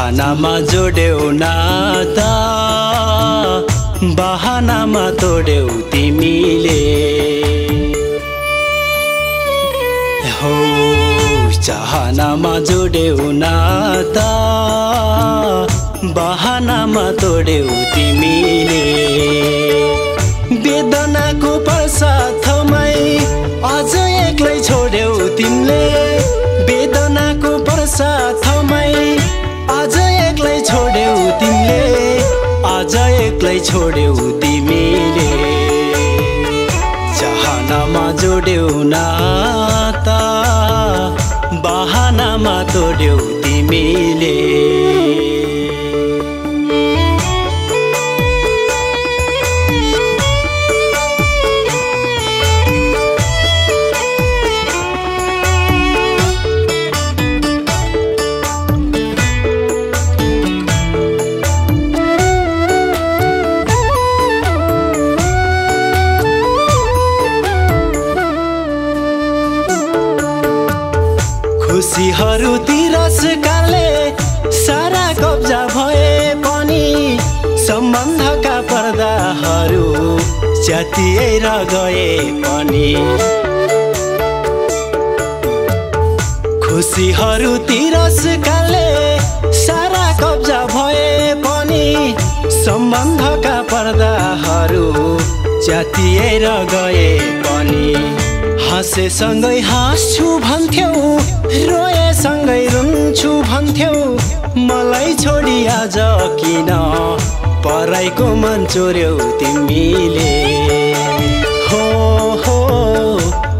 चाहनामा जोड्यौ नाता बहानामा तोड्यौ तिमीले हो चाहनामा जोड्यौ नाता बहानामा तोड्यौ तिमीले वेदनाको प्रसाथमै अझ एक्लै छोड्यौ तिमीले वेदनाको प्रसाथमै अझ एक्लै छोड्यौ तिमीले अझ एक्लै छोड्यौ तिमीले चाहनामा जोड्यौ नाता बहानामा तोड्यौ तिमीले खुसीहरू तिरस्कारले सारा कब्जा भए पनि सम्बन्धका पर्दाहरू च्यातिएर गए पनि खुसीहरू तिरस्कारले सारा कब्जा भए पनि सम्बन्धका पर्दाहरू च्यातिएर गए पनि हाँसेसँगै हाँस्छु भन्थ्यौ रोएसँगै रुन्छु भन्थ्यौ मलाई छोडी आज किन पराइको मन चोर्यौ तिमीले हो हो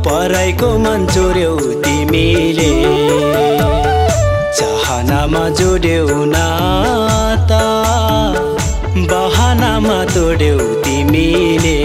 पराइको मन चोर्यौ तिमीले चाहनामा जोड्यौ नाता बहानामा तोड्यौ तिमीले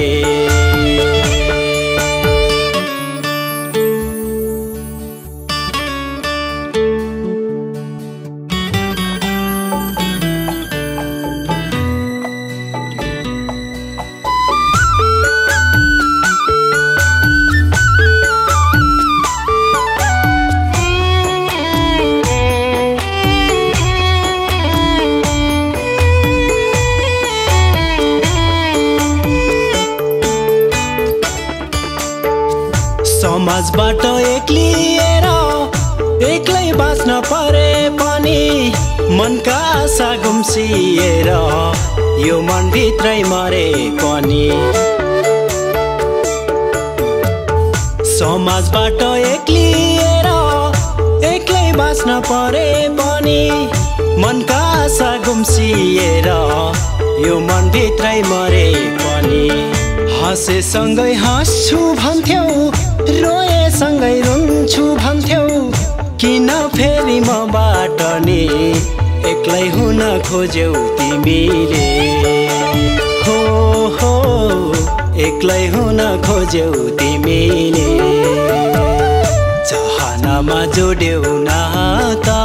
समाजबाट एक्लिएर एक्लै बाँच्न परे पनि मनका आशा गुम्सिएर यो मनभित्रै मरे पनि समाजबाट एक्लिएर एक्लै बाँच्न परे पनि मनका आशा गुम्सिएर यो मनभित्रै मरे पनि हाँसेसँगै हाँस्छु भन्थ्यौ रोएसँगै रुन्छु भन्थ्यौ किन फेरि मबाट नि एक्लै हुन खोज्यौ तिमीले हो हो एक्लै हुन खोज्यौ तिमीले चाहनामा जोड्यौ नाता